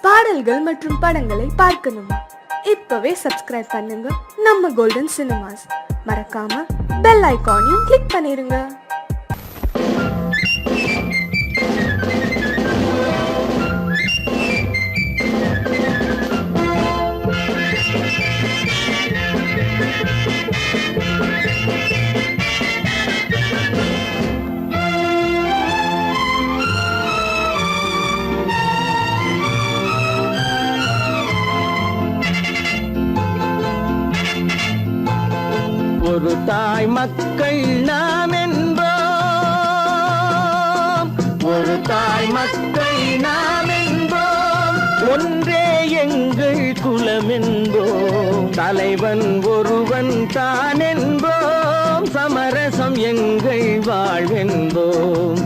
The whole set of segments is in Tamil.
பாடல்கள் மற்றும் படங்களை பார்க்கணுமா? இப்பவே சப்ஸ்கிரைப் பண்ணுங்க நம்ம கோல்டன் சினிமாஸ். மறக்காம பெல் ஐகானையும் கிளிக் பண்ணிருங்க. ஒரு தாய் மக்கள் நாம் என்போம், ஒரு தாய் மக்கள் நாம் என்போம், ஒன்றே எங்கள் குலம் என்போம், தலைவன் ஒருவன் தான் என்போம், சமரசம் எங்கள் வாழ்வென்போம்.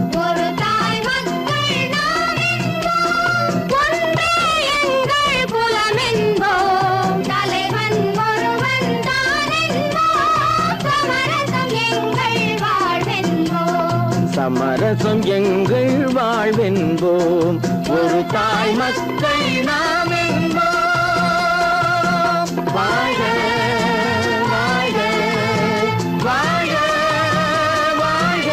சமரசம் எங்கள் வாழ்வென்போம், ஒரு தாய் மக்கள் நாம் என்போம். வாழ்க வாழ்க வாழ்க வாழ்க.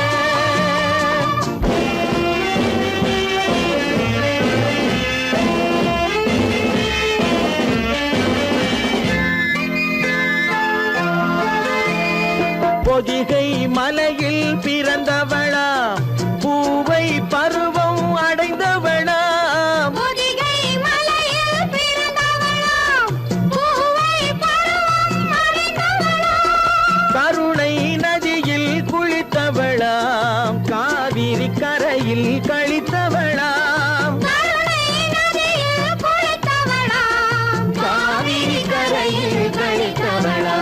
பொதிகை மலையில் பிறந்தவளா, பூவை பருவம் அடைந்தவளா, பொதிகை மலையில் பிறந்தவளா, பூவை பருவம் அடைந்தவளா, கருணை நதியில் குளித்தவளா, காவிரி கரையில் கழித்தவளா, கருணை நதியில் குளித்தவளா, காவிரி கரையில் கழித்தவளா,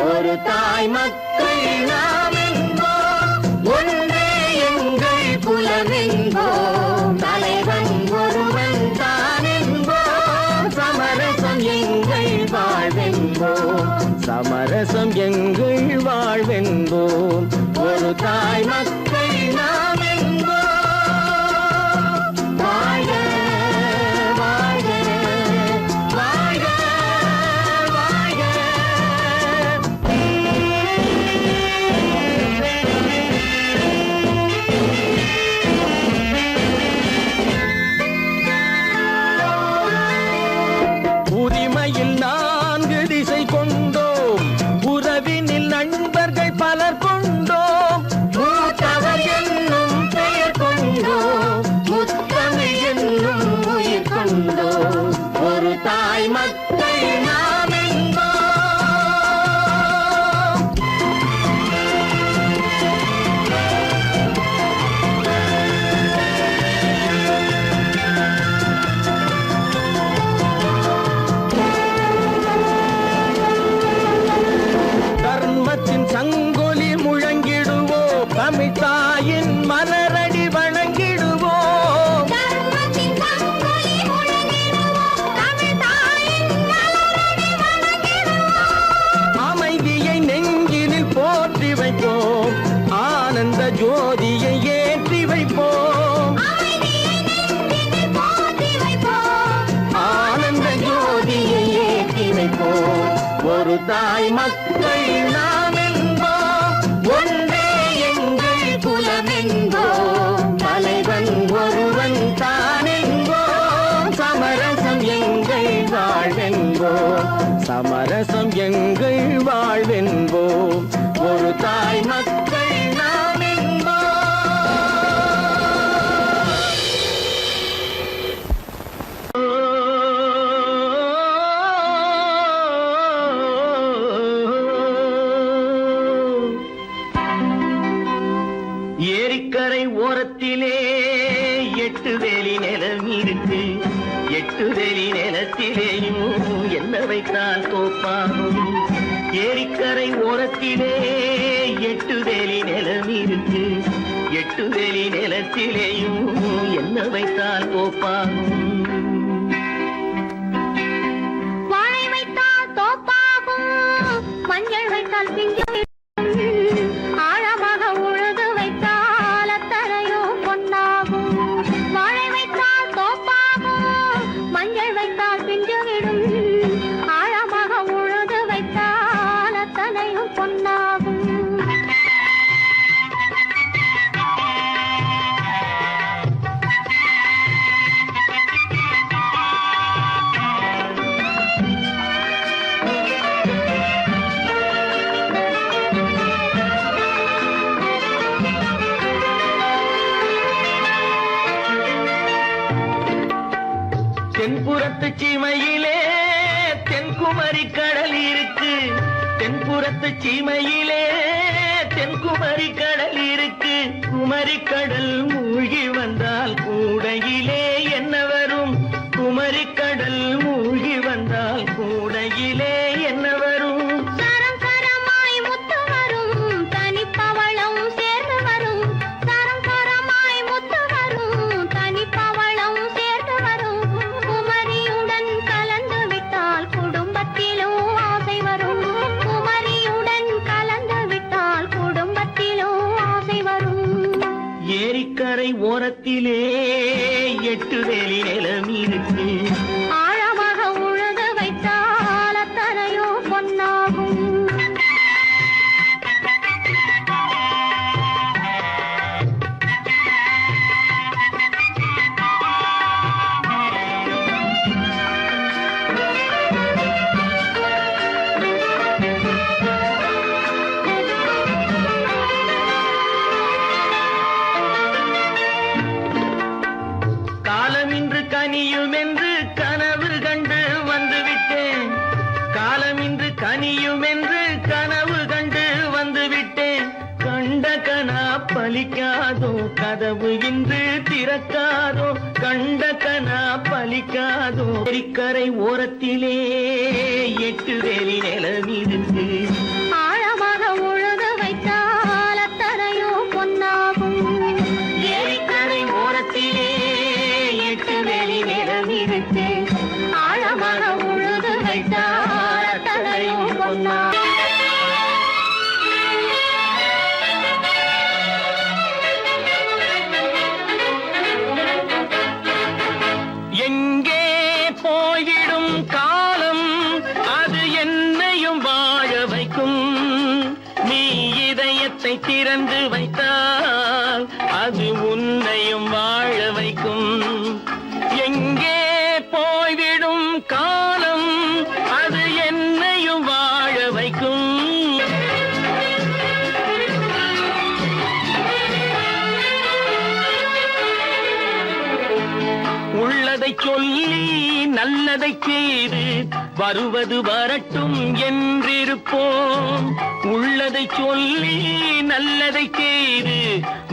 ஒரு தாய் மக்கள் நாம் என்போம், ஒன்றே எங்கள் குலம் என்போம், தலைவன் ஒருவன் தான் என்போம், சமரசம் எங்கள் வாழ்வென்போம், சமரசம் எங்கள் வாழ்வென்போம், ஒரு தாய் மக்கள் நாம் என்போம். வாழ்க வாழ்க வாழ்க வாழ்க. உரிமையில் 4 திசை கொண்டோம், உறவினில் நண்பர்கள் பலர் கொண்டோம், மூத்தவர் என்னும் பெயர் கொண்டோம், முத்தமிழ் என்னும் உயிர் கொண்டோம், ஒரு தாய் மக்கள் நாம் என்போம். தர்மத்தின் சங்கொலி முழங்கிடுவோம், தமிழ் தாயின் மலரடி வணங்கிடுவோம், தர்மத்தின் சங்கொலி முழங்கிடுவோம், தமிழ் தாயின் மலரடி வணங்கிடுவோம், அமைதியை நெஞ்சினில் போற்றி வைப்போம், ஆனந்த ஜோதியை ஏற்றி வைப்போம், அமைதியை நெஞ்சினில் போற்றி வைப்போம், ஆனந்த ஜோதியை ஏற்றி வைப்போம், ஒரு தாய் மக்கள் நாம் என்போம், ஒன்றே எங்கள் குலம் என்போம், தலைவன் ஒருவன் தான் என்போம், சமரசம் எங்கள் வாழ்வென்போம், சமரசம் எங்கள் வாழ்வென்போம், ஒரு தாய் மக்கள் நாம் என்போம். ஏரிக்கரை ஓரத்திலே 8 வேலி நிலம் இருக்கு, 8 வேலி நிலத்திலேயும் என்ன வைத்தால் தோப்பாகும். ஏரிக்கரை ஓரத்திலே 8 வேலி நிலம் இருக்கு, 8 வேலி நிலத்திலேயும் என்ன வைத்தால் தோப்பாகும். வாழை வைத்தால் தோப்பாகும், மஞ்சள் வைத்தால் பிஞ்சு, ஆழமாக உழுது வைத்தால் அத்தனையோ பொன்னாகும். வாழை வைத்தால் தோப்பாகும், மஞ்சள் தென்புறத்து சீமையிலே தென்குமரி கடல் இருக்கு. தென்புறத்து சீமையிலே தென்குமரி கடல் இருக்கு. குமரி கடல் மூழ்கி வந்தால் கூடையிலே என்ன வரும்? குமரி கடல் மூழ்கி வந்தால் கூடையிலே என்ன வரும்? சரம் சரமாய் முத்து வரும், தனிப்பவளம் சேர்ந்து வரும். சரம் சரமாய் முத்து வரும், தனிப்பவளம் சேர்ந்து வரும். குமரியுடன் கலந்து விட்டால் குடும்பத்திலும் ஆசை வரும். குமரியுடன் கலந்து விட்டால் குடும்பத்திலும் ஆசை வரும். ஏரிக்கரை ஓரத்திலே 8 வேலி நிலம் இருக்கு. ஆழமாக உழுது வைத்தால் அத்தனையோ பொன்னாகும். காலமின்று கனியும் என்று கனவு கண்டு வந்துவிட்டேன். காலமின்று கனியும் என்று கனவு கண்டு வந்துவிட்டேன். கண்ட கனா பலிக்காதோ, கதவு இன்று திறக்காதோ. கண்ட கனா பலிக்காதோ. ஏரிக்கரை ஓரத்திலே 8 வேலி நிலம் இருக்கு. ஆழமாக உழுது வைத்தால் அத்தனையோ பொன்னாகும். ஏரிக்கரை ஓரத்திலே 8 வேலி நிலம் இருக்கு. ஆழமாக உழுது வைத்தால் அத்தனையோ பொன்னாகும். எங்கே போய்விடும் காலம், அது என்னையும் வாழ வைக்கும். நீ இதயத்தை திறந்து வைத்தால் அது உன்னையும் வாழ வைக்கும். எங்கே போய்விடும் காலம், அது என்னையும் வாழ வைக்கும். உள்ளதை சொல்லி நல்லதை செய்து வருவது வரட்டும் என்றிருப்போம். உள்ளதை சொல்லி நல்லதை செய்து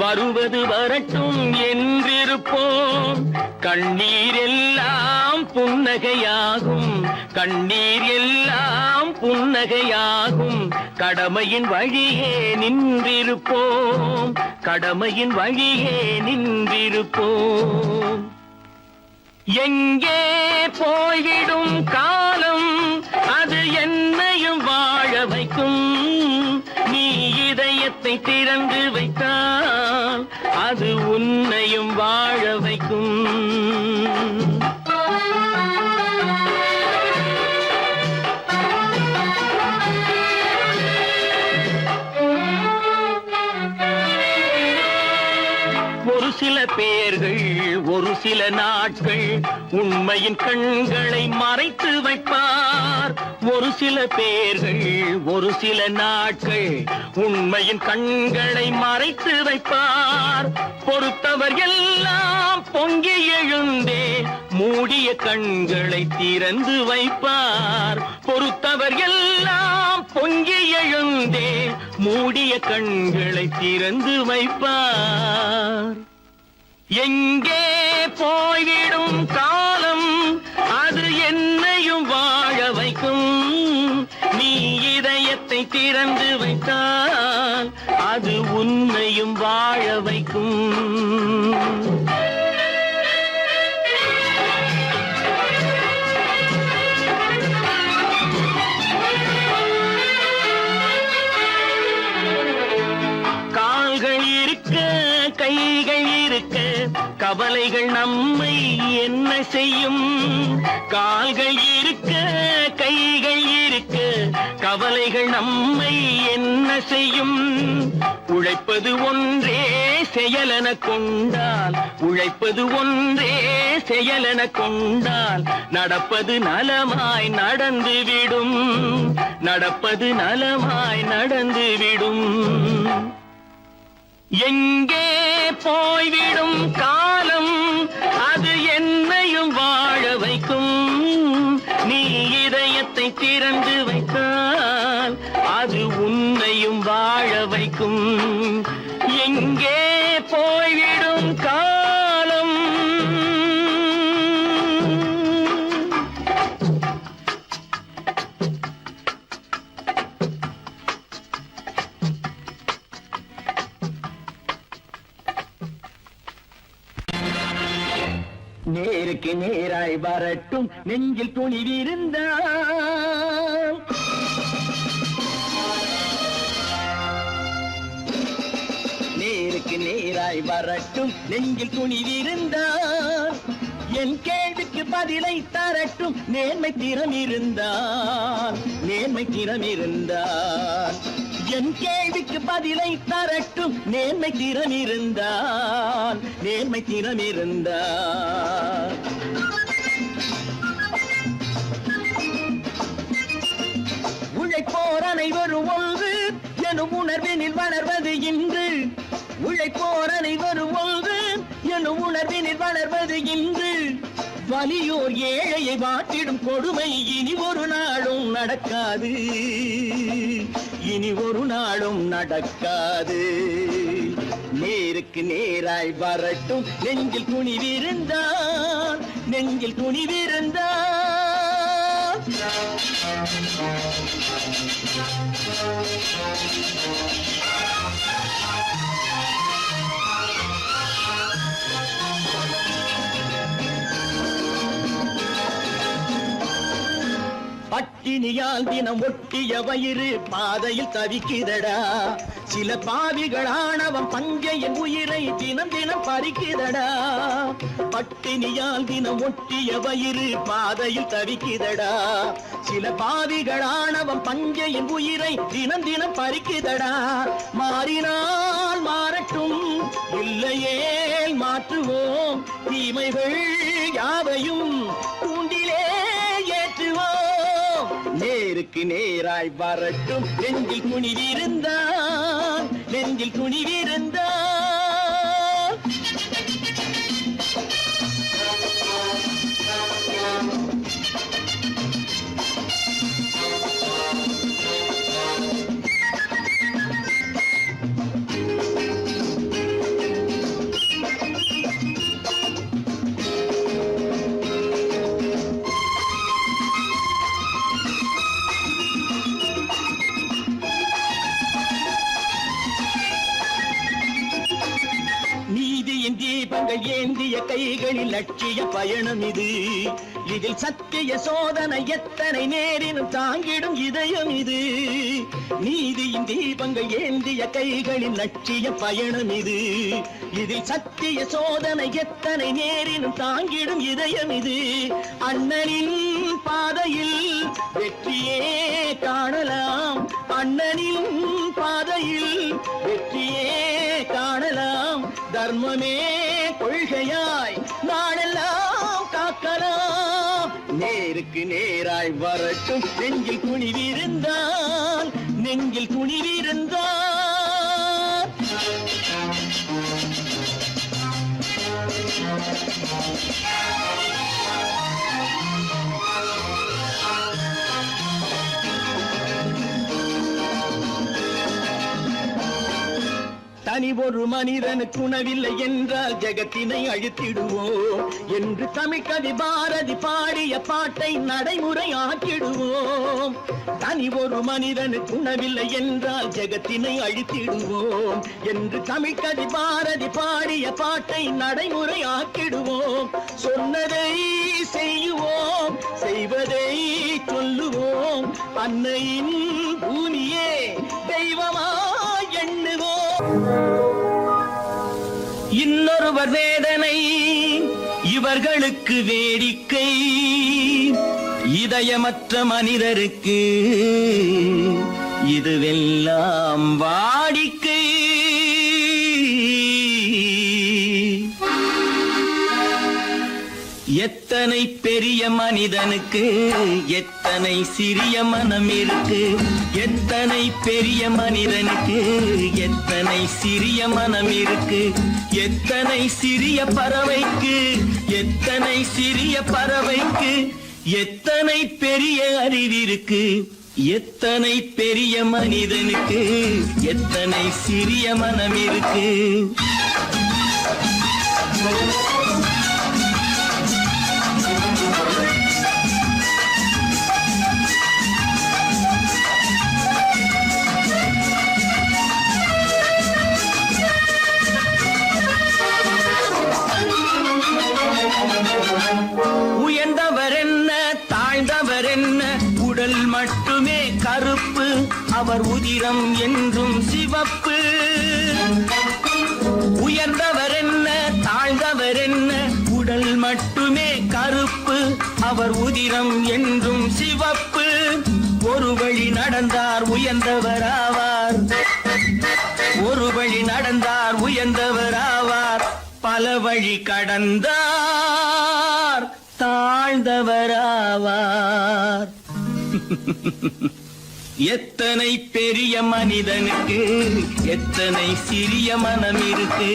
வருவது வரட்டும் என்றிருப்போம். கண்ணீர் எல்லாம் புன்னகையாகும். கண்ணீர் எல்லாம் புன்னகையாகும். கடமையின் வழியே நின்றிருப்போம். கடமையின் வழியே நின்றிருப்போம். எங்கே போய்விடும் காலம், அது என்னையும் வாழ வைக்கும். நீ இதயத்தை திறந்து வைத்தால் அது உன்னையும் வாழ வைக்கும். ஒரு சில பேர்கள் ஒரு சில நாட்கள் உண்மையின் கண்களை மறைத்து வைப்பார். ஒரு சில பேர்கள் ஒரு சில நாட்கள் உண்மையின் கண்களை மறைத்து வைப்பார். பொறுத்தவர் எல்லாம் பொங்கி எழுந்தே மூடிய கண்களை திறந்து வைப்பார். பொறுத்தவர் எல்லாம் பொங்கி எழுந்தே மூடிய கண்களை திறந்து வைப்பார். எங்கே போய்விடும் காலம், அது என்னையும் வாழ வைக்கும். நீ இதயத்தை திறந்து வைத்தால் அது உன்னையும் வாழ வைக்கும். கால்கள் இருக்க கைகள் இருக்க கவலைகள் நம்மை என்ன செய்யும்? கால்கள் இருக்க கைகள் இருக்க கவலைகள் நம்மை என்ன செய்யும்? உழைப்பது ஒன்றே செயலென கொண்டால், உழைப்பது ஒன்றே செயலென கொண்டால் நடப்பது நலமாய் நடந்துவிடும். நடப்பது நலமாய் நடந்துவிடும். எங்கே போய்விடும் காலம், அது என்னையும் வாழ வைக்கும். வைக்கும். நீ இதயத்தை திறந்து வைத்தால் அது உன்னையும் வாழ வைக்கும். எங்கே போய்விடும் காலம்? நேருக்கு நேராய் வரட்டும் நெஞ்சில் துணிவிருந்தால். நேருக்கு நேராய் வரட்டும் நெஞ்சில் துணிவிருந்தால். என் கேள்விக்கு பதிலை தரட்டும் நேர்மை திறம் இருந்தால். நேர்மை திறம் இருந்தால் என் கேள்விக்கு பதிலை தரட்டும் நேர்மை திறம் இருந்தால். நேர்மை திறம் இருந்தால் உழைப்போர் அனைவரும் ஒன்று எனும் உணர்வினில் வளர்வது இன்று. உழைப்போர் அனைவரும் ஒன்று எனும் உணர்வினில் வளர்வது இன்று. வலியோர் ஏழையை வாட்டிடும் கொடுமை இனி ஒரு நாளும் நடக்காது. இனி ஒரு நாளும் நடக்காது. நேருக்கு நேராய் வரட்டும் நெஞ்சில் துணிவிருந்தால். நெஞ்சில் துணிவிருந்தால் பட்டினியால் தினம் ஒட்டிய வயிறு பாதையில் தவிக்குதடா. சில பாவிகள் ஆணவம் பஞ்சையின் உயிரை தினம் தினம் பறிக்குதடா. பட்டினியால் தினம் ஒட்டிய வயிறு பாதையில் தவிக்குதடா. சில பாவிகள் ஆணவம் பஞ்சையின் உயிரை தினம் தினம் பறிக்குதடா. மாறினால் மாறட்டும் இல்லையே மாற்றுவோம். தீமைகள் யாவையும் தூண்டிலே ஏற்றுவோம். நேருக்கு நேராய் வரட்டும் நெஞ்சில் துணிவிருந்தால். நெஞ்சில் துணிவிருந்தால் தீபங்கள் ஏந்திய கைகளில் லட்சிய பயணம் இது. இதில் சத்திய சோதனை எத்தனை நேரினும் தாங்கிடும் இதயம் இது. நீதியின் தீபங்கள் ஏந்திய கைகளில் லட்சிய பயணம் இது. இதில் சத்திய சோதனை எத்தனை நேரினும் தாங்கிடும் இதயம் இது. அண்ணனின் பாதையில் வெற்றியே காணலாம். அண்ணனின் பாதையில் வெற்றியே காணலாம். தர்மமே கொள்கையாய் நாடெல்லாம் காக்கலாம். நேருக்கு நேராய் வரட்டும் நெஞ்சில் துணிவிருந்தால். நெஞ்சில் துணிவிருந்தால் தனி ஒரு மனிதனுக்கு உணவில்லை என்றால் ஜெகத்தினை அழித்திடுவோம் என்று தமிழ்கவி பாரதி பாடிய பாட்டை நடைமுறை ஆக்கிடுவோம். தனி ஒரு மனிதனுக்கு உணவில்லை என்றால் ஜெகத்தினை அழித்திடுவோம் என்று தமிழ்கவி பாரதி பாடிய பாட்டை நடைமுறை ஆக்கிடுவோம். சொன்னதை செய்வோம், செய்வதை சொல்லுவோம். அன்னையின் பூமியே தெய்வமா எண்ணுவோம். இன்னொருவர் வேதனை இவர்களுக்கு வேடிக்கை. இதயமற்ற மனிதருக்கு இதுவெல்லாம் வாடிக்கை. எத்தனை பெரிய மனிதனுக்கு எத்தனை சிறிய மனம் இருக்கு. எத்தனை பெரிய மனிதனுக்கு எத்தனை சிறிய மனம் இருக்கு. எத்தனை சிறிய பறவைக்கு எத்தனை சிறிய பறவைக்கு எத்தனை பெரிய அறிவிருக்கு, எத்தனை பெரிய மனிதனுக்கு, எத்தனை சிறிய மனம் இருக்கு. உயர்ந்தவர் என்ன தாழ்ந்தவர் என்ன, உடல் மட்டுமே கருப்பு, அவர் உதிரம் என்றும் சிவப்பு. உயர்ந்தவர் என்ன தாழ்ந்தவர் என்ன, உடல் மட்டுமே கருப்பு, அவர் உதிரம் என்றும் சிவப்பு. ஒரு வழி நடந்தார் உயர்ந்தவர் ஆவார், ஒரு வழி நடந்தார் உயர்ந்தவர் ஆவார், பல வழி கடந்தார் தாழ்ந்தவராவார். எத்தனை பெரிய மனிதனுக்கு, எத்தனை சிறிய மனம் இருக்கு.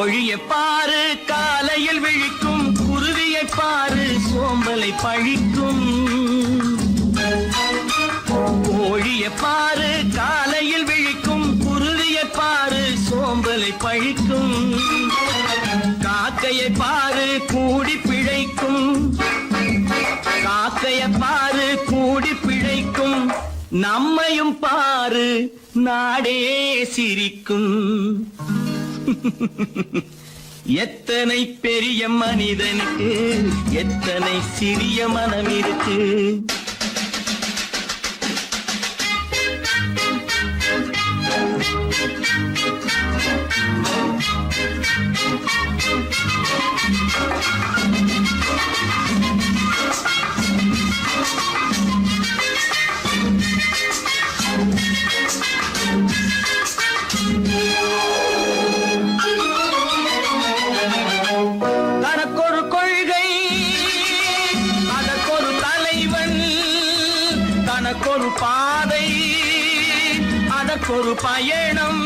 கோழியை பாரு காலையில் விழிக்கும், குருவியை பாரு சோம்பலை பழிக்கும். கோழியை பாரு காலையில் விழிக்கும், குருவியை பாரு சோம்பலை பழிக்கும். காக்கையை பாரு கூடி பிழைக்கும், காக்கையை பாரு கூடி பிழைக்கும். நம்மையும் பாரு நாடே சிரிக்கும். எத்தனை பெரிய மனிதனுக்கு, எத்தனை சிறிய மனம் இருக்கு. தனக்கொரு கொள்கை, அதற்கொரு தலைவன், தனக்கொரு பாதை, அதற்கொரு பயணம்.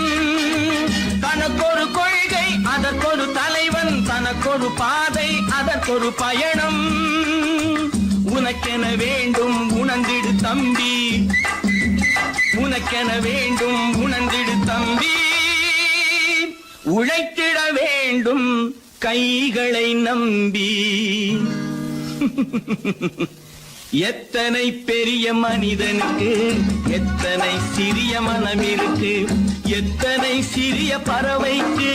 தனக்கொரு கொள்கை, அதற்கொரு தலைவன், தனக்கொரு பாதை, அதற்கொரு பயணம். உனக்கென வேண்டும் உணர்ந்திடு தம்பி, உனக்கென வேண்டும் உணர்ந்திடு தம்பி. உழைத்திட வேண்டும் கைகளை நம்பி. எத்தனை பெரிய மனிதனுக்கு, எத்தனை சிறிய மனம் இருக்கு. எத்தனை சிறிய பறவைக்கு,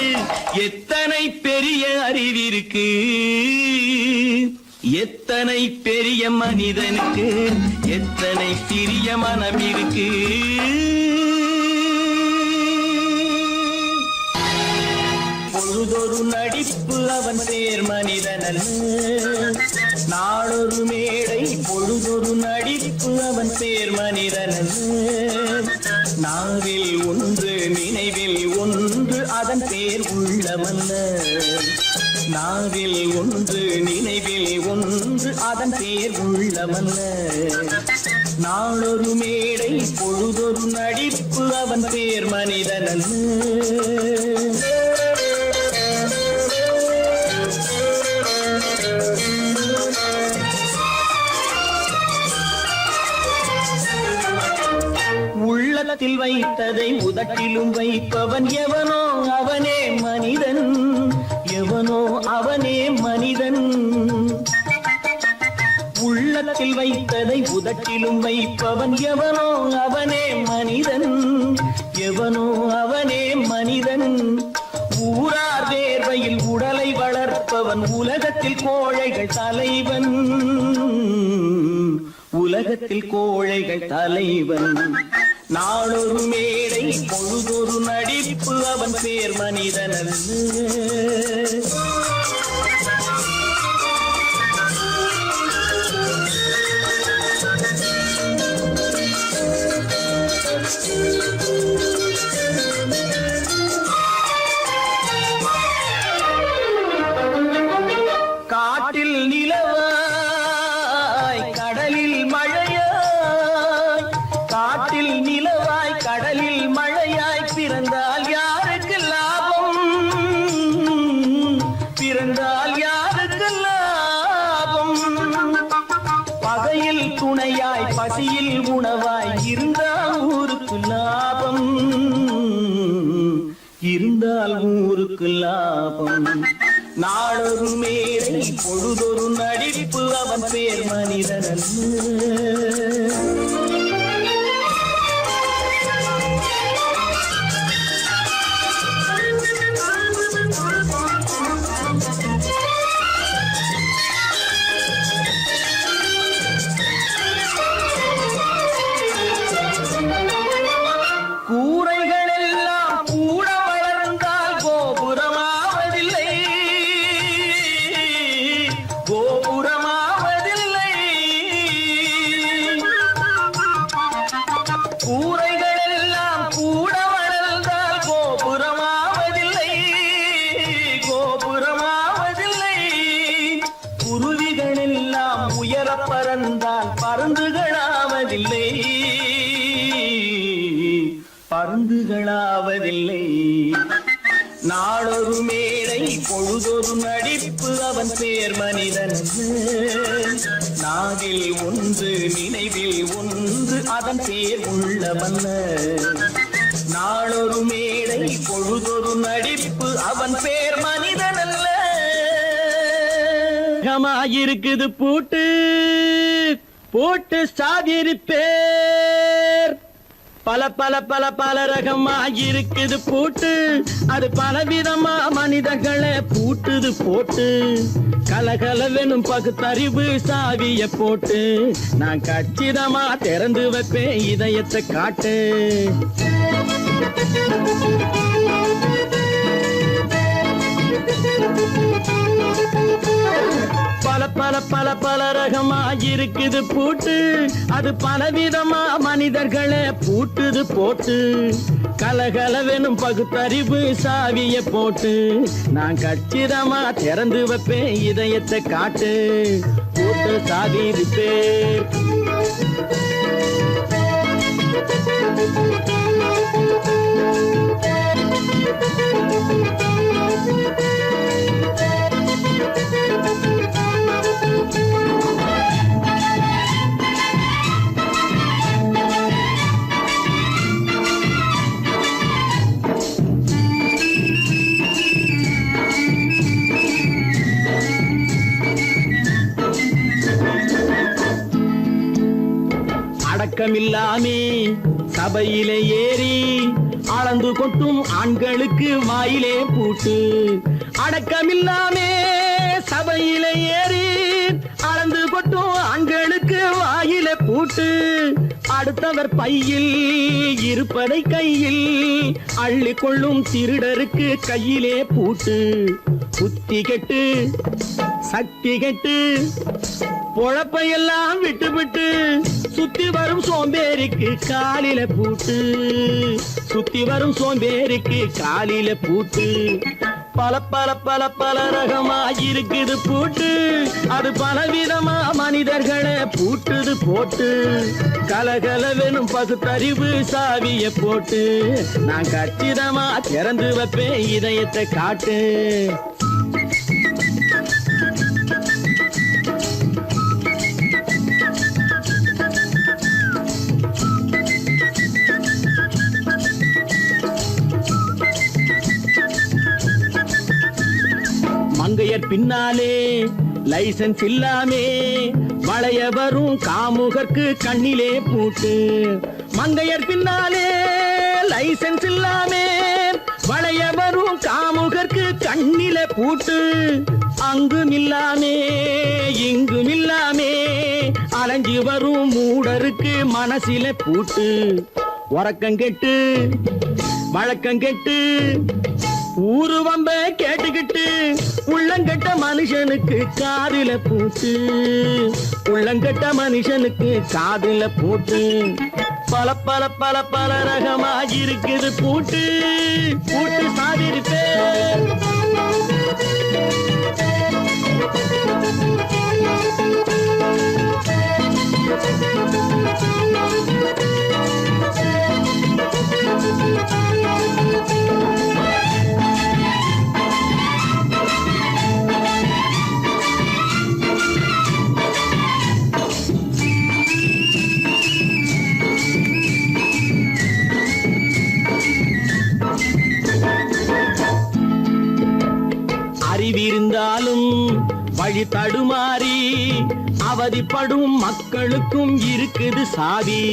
எத்தனை பெரிய அறிவிருக்கு. எத்தனை பெரிய மனிதனுக்கு, எத்தனை சிறிய மனம் இருக்கு. பொழுதொரு நடிப்பு அவன் பேர் மனிதனல்ல, நாளொரு மேடை பொழுதொரு நடிப்பு அவன் பேர் மனிதனல்ல. நாவில் ஒன்று நினைவில் ஒன்று அதன் பேர் உள்ளமல்ல, நாவில் ஒன்று நினைவில் ஒன்று அதன் பேர் உள்ளமல்ல. நாளொரு மேடை பொழுதொரு நடிப்பு அவன் பேர் மனிதனல்ல. உள்ளத்தில் வைத்ததை உதட்டிலும் வைப்பவன் எவனோ அவனே மனிதன், எவனோ அவனே மனிதன். உள்ளத்தில் வைத்ததை உதட்டிலும் வைப்பவன் எவனோ அவனே மனிதன், எவனோ அவனே மனிதன். ஊரார் வேர்வையில் உடலை வளர்ப்பவன் உலகத்தில் கோழைகள் தலைவன், உலகத்தில் கோழைகள் தலைவன். நாளொரு மேடை பொழுதொரு நடிப்பு அவன் பேர் மனிதனல்ல. துணையாய் பசியில் உணவாய் இருந்தால் ஊருக்கு லாபம், இருந்தால் ஊருக்கு லாபம். நாளொரு மேடை பொழுதொரு நடிப்பு அவன் பேர் மனிதன் அல்ல. கூரைகள் எல்லாம் கூட வளர்ந்தால் கோபுரமாவதில்லை, கோபுரமாவதில்லை. கூரைகள் எல்லாம் கூட வளர்ந்தால் கோபுரமாவதில்லை, கோபுரமாவதில்லை. குருவிகள் எல்லாம் உயர பறந்தால் பருந்துகளாவதில்லை, பருந்துகளாவதில்லை. நாளொரு மேடை பொழுதொரு நடிப்பு அவன் பேர் மனிதன். நாவில் ஒன்று நினைவில் ஒன்று அதன் பேர் உள்ளவன். நாளொரு மேடை பொழுதொரு நடிப்பு அவன் பேர் மனிதன் அல்ல. இருக்குது பூட்டு பூட்டு சாதிரி பேர் பல பல பல பல ரகமாயிருக்குது பூட்டு, அது பலவிதமா மனிதர்களை பூட்டுது போட்டு. கலகலவெனும் பகுத்தறிவு சாவிய போட்டு நான் கச்சிதமா திறந்து வைப்பேன் இதயத்தை காட்டு. பல பல பல பல ரகமாயிருக்குது பூட்டு, அது பலவிதமா மனிதர்களை பூட்டுது போட்டு. கலகலவெனும் பகுத்தறிவு சாவிய போட்டு நான் கச்சிதமா திறந்து வைப்பேன் இதயத்தை காட்டு. பூட்டு சாவி பேர். அடக்கமில்லாமே சபையிலே ஏறி அளந்து கொட்டும் ஆண்களுக்கு வாயிலே பூட்டு. அடக்கமில்லாமே சபையிலே ஏறி அளந்து கொட்டும் ஆண்களுக்கு வாயிலே பூட்டு. அடுத்தவர் பையில் இருப்பதை கையில் அள்ளி கொள்ளும் திருடருக்கு கையிலே பூட்டு. புத்தி கெட்டு சக்தி கெட்டு பொழப்பையெல்லாம் விட்டு விட்டு சுத்தி வரும் சோம்பேறிக்கு காலில பூட்டு, சுத்தி வரும் சோம்பேறிக்கு காலில பூட்டு. பல பல பல பல ரகமாயிருக்குது பூட்டு, அது பலவிதமா மனிதர்களை பூட்டுது போட்டு. கலகலவெனும் பகுத்தறிவு சாவிய போட்டு நான் கச்சிதமா திறந்து வைப்பேன் இதயத்தை காட்டு. மங்கையர் பின்னாலே லைசன்ஸ் இல்லாமே வளைய வரும் காமுகர்க்கு கண்ணிலே பூட்டு. மங்கையர் பின்னாலே லைசன்ஸ் இல்லாமே வளைய வரும் காமுகர்க்கு கண்ணிலே பூட்டு. அங்கும் இல்லாமே இங்கும் இல்லாமே அலைஞ்சி வரும் மூடருக்கு மனசிலே பூட்டு. உறக்கம் கெட்டு வழக்கம் கெட்டு ஊரு வம்ப கேட்டுக்கிட்டு உள்ளங்கட்ட மனுஷனுக்கு காதில பூட்டு, உள்ளங்கட்ட மனுஷனுக்கு காதில பூட்டு. பல பல பல பல ரகமாயிருக்குது பூட்டு, பூட்டு சாதிரி பேர். வழி தடுமாறி அவதிப்படும் மக்களுக்கும் இருக்குது சாவி.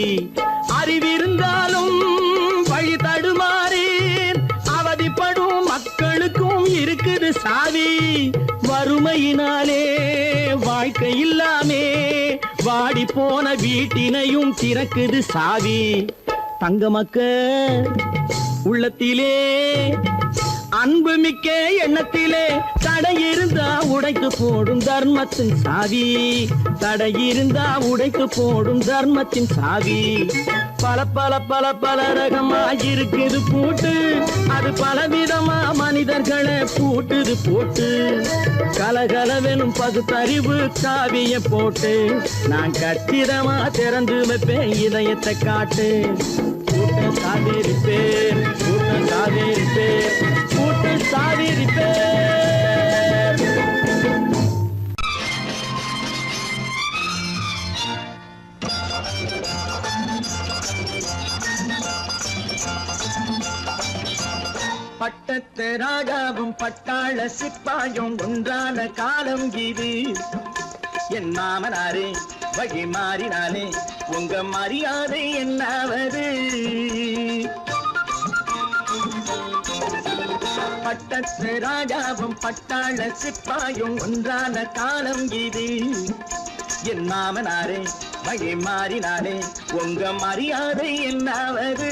அறிவிருந்தாலும் வழி தடுமாறி அவதிப்படும் மக்களுக்கும் இருக்குது சாவி. வறுமையினாலே வாழ்க்கை இல்லாமே வாடி போன வீட்டினையும் திறக்குது சாவி. தங்க மக்க உள்ளத்திலே அன்பு மிக்க எண்ணத்திலே தடை இருந்தா உடைத்து போடும் தர்மத்தின் சாவி. தடை இருந்தா உடைத்து போடும் தர்மத்தின் சாவி. பல பல பல பல ரகமா இருக்குது பூட்டு, அது பலவிதமா மனிதர்களை பூட்டுது போட்டு. கலகலவெனும் பகுத்தறிவு சாவிய போட்டு நான் கச்சிதமா திறந்து வைப்பேன் இதயத்தை காட்டு. கூட்டம் சாதிருப்பேன், கூட்டம் சாதிருப்பேன், கூட்டம் சாதிருப்பேன். பட்டத்து ராஜாவும் பட்டாள சிப்பாயும் ஒன்றான காலம் இது. என் மாமனாரே வகை மாறினாலே உங்க மரியாதை என்னாவது? பட்டத்து ராஜாவும் பட்டாள சிப்பாயும் ஒன்றான காலம் இது. என் மாமனாரே வகை மாறினாலே உங்க மரியாதை என்னாவது?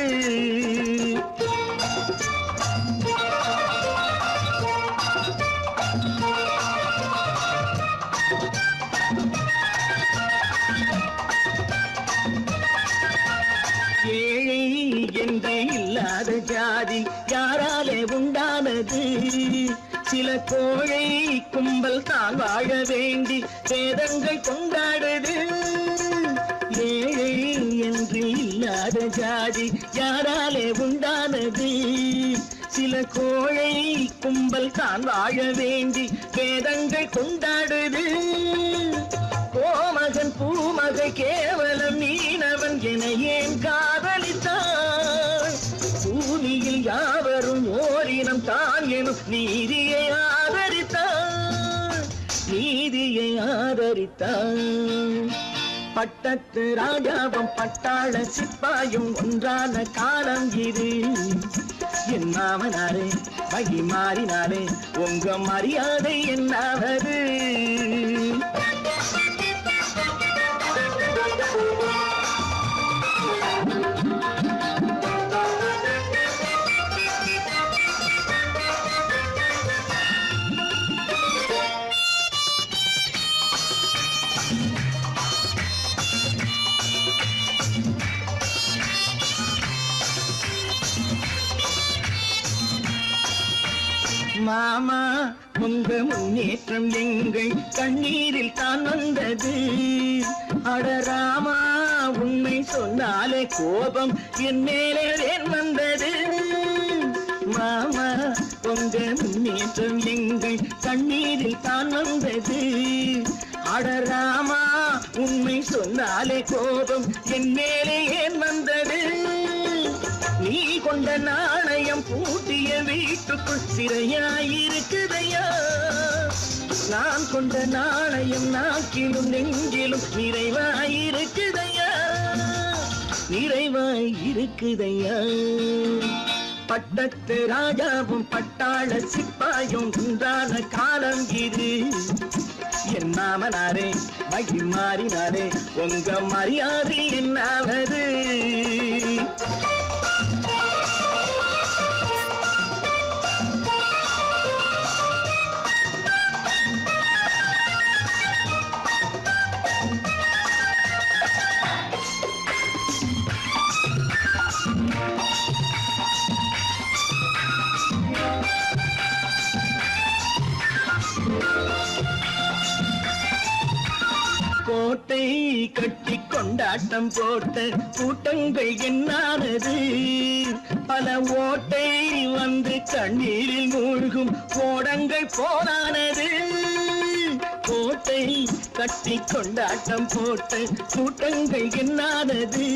ஏழை என்றே இல்லாத ஜாதி யாராலே உண்டானது? சில கோழை கும்பல் தான் வாழ வேண்டி வேதங்கள் கொண்டாடுது. ஏழை என்று இல்லாத ஜாதி யாராலே உண்டானது? சில கோழை கும்பல் தான் வாழ வேண்டி வேதங்கள் கொண்டாடுது. கோமகன் பூமகை கேவலம் மீனவன் என ஏன் காதலித்தான்? பூமியில் யாவரும் ஓரினம் தான் எனும் நீதியை ஆதரித்தான், நீதியை ஆதரித்தான். பட்டத்து ராஜாவும் பட்டாள சிப்பாயும் ஒன்றான காலம் இது. என் மாமனாரே வகை மாறினாலே உங்க மரியாதை என்னாவது? மாமா உங்க முன்னேற்றம் எங்கள் கண்ணீரில் தான் வந்தது. அடராமா உண்மை சொன்னாலே கோபம் என் மேலே ஏன் வந்தது? மாமா உங்க முன்னேற்றம் எங்கள் கண்ணீரில் தான் வந்தது. அடராமா உண்மை சொன்னாலே கோபம் என் மேலே ஏன் வந்தது? நீ கொண்ட நாணயம் பூட்டிய வீட்டுக்குள் சிறையாயிருக்குதையா? நான் கொண்ட நாணயம் நாக்கிலும் நெஞ்சிலும் நிறைவாயிருக்குதையா, நிறைவாயிருக்குதையா. பட்டத்து ராஜாவும் பட்டாள சிப்பாயும் ஒன்றான காலம் இது. என் மாமனாரே வகை மாறினாரே உங்க மரியாதை என்னாவது? கோட்டை கட்டி கொண்டாட்டம் போட்ட கூட்டங்கள் என்னானது? பல ஓட்டை வந்து கண்ணீரில் மூழ்கும் ஓடங்கள் போனானது. கோட்டை கட்டி கொண்டாட்டம் போட்ட கூட்டங்கள் என்னானது?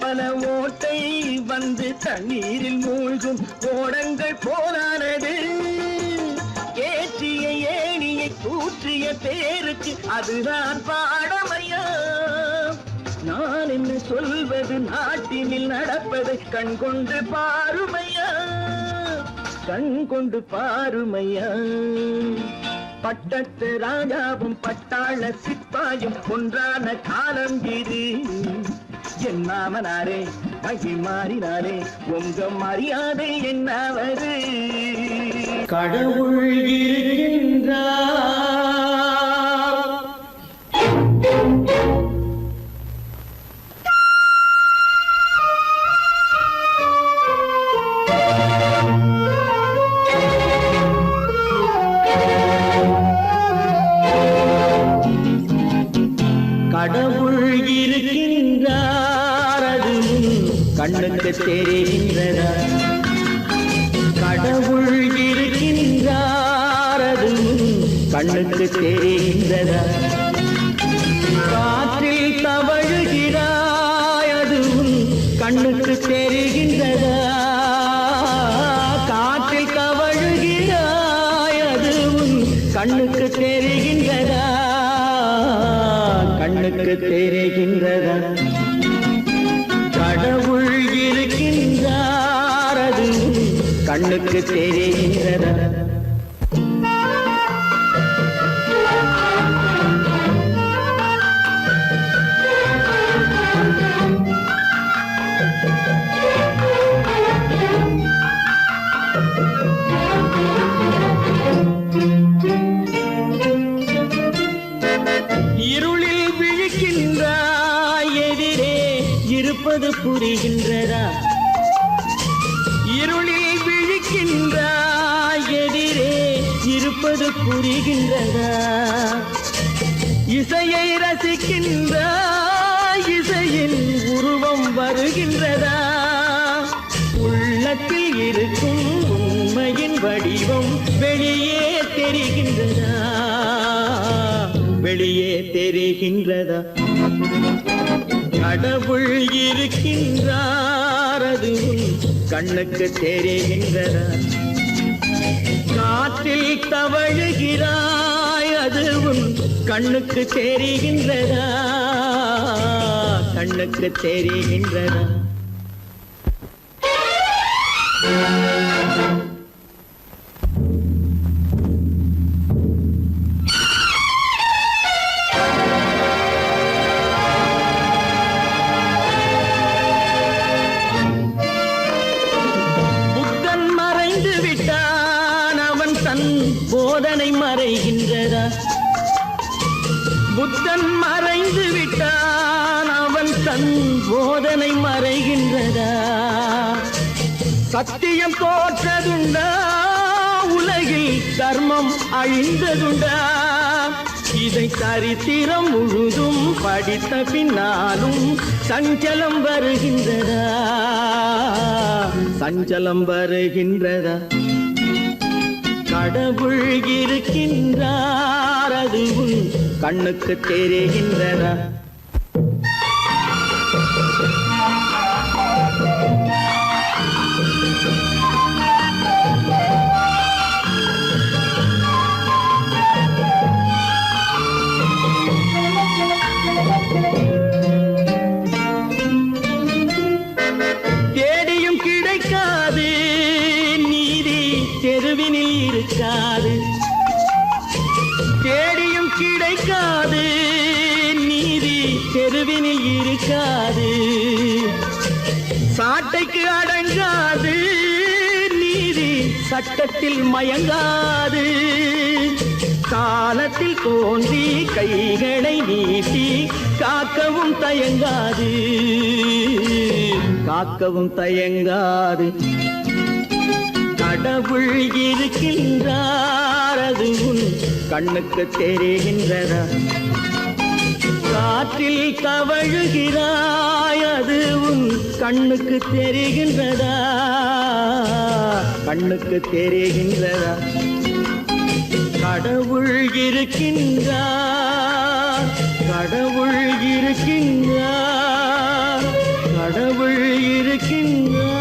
பல ஓட்டை வந்து தண்ணீரில் மூழ்கும் ஓடங்கள் போனானது. ஏற்றிய ஏணியை கூற்றிய பேருக்கு அதுதான் பாடமையா. நான் என்ன சொல்வது நாட்டினில் நடப்பதை கண் கொண்டு பாருமையா, கண் கொண்டு பாருமையா. பட்டத்து ராஜாவும் பட்டாள சிப்பாயும் ஒன்றான காலம் இது. என் மாமனாரே மகி மாறினாரே உங்க மரியாதை என்னாவது. கடவுள் இருக்கின்றார். கடவுள் இருக்கின்றார், அது கண்ணுக்கு தெரிகின்றதா? கடவுள் இருக்கின்றார், அது கண்ணுக்கு தெரிகின்றதா? காற்றில் தவழுகிறாய், அது கண்ணுக்கு தெரிகின்றதா? காற்றில் தவழுகிறாய், அது கண்ணுக்கு தெரிகின்றதா? கண்ணுக்கு தெரிகின்றதா? கடவுள் இருக்கின்றார், அது கண்ணுக்கு தெரிகின்றதா? இருளில் விழிக்கின்றாய், எதிரே இருப்பது புரிகின்றதா? இருளில் விழிக்கின்றாய், எதிரே இருப்பது புரிகின்றதா? இசையை ரசிக்கின்றாய், இசையின் உருவம் வருகின்றதா? உள்ளத்தில் இருக்கும் உண்மையின் வடிவம் வெளியே தெரிகின்றதா? வெளியே தெரிகின்றதா? கடவுள் இருக்கின்றார், அது கண்ணுக்கு தெரிகின்றதா? காற்றில் தவழுகிறாய், அது கண்ணுக்கு தெரிகின்றதா? கண்ணுக்கு தெரிகின்றதா? புத்தன் மறைந்து விட்டான், அவன் தன் போதனை மறைகின்றதா? புத்தன் மறைந்து விட்டான், அவன் தன் போதனை மறைகின்றதா? சத்தியம் தோற்றதுண்டா? உலகில் தர்மம் அழிந்ததுண்டா? இதை சரித்திரம் முழுதும் படித்த பின்னாலும் சஞ்சலம் வருகின்றதா? சஞ்சலம் வருகின்றதா? கடவுள் இருக்கின்றார், அது கண்ணுக்கு தெரிகின்றதா? தேடியும் கிடைக்காது நீதி, தெருவினில் இருக்காது. தேடியும் கிடைக்காது நீதி, தெருவினில் இருக்காது. சாட்டைக்கு அடங்காது நீதி, சட்டத்தில் மயங்காது. காலத்தில் தோன்றி கைகளை நீட்டி காக்கவும் தயங்காது, காக்கவும் தயங்காது. கடவுள் இருக்கின்றார், அது கண்ணுக்கு தெரிகின்றதா? காற்றில் தவழுகிறாய், அது கண்ணுக்கு தெரிகின்றதா? கண்ணுக்கு தெரிகின்றதா? கடவுள் இருக்கின்றார், கடவுள் இருக்கின்றார், கடவுள் இருக்கின்றார்.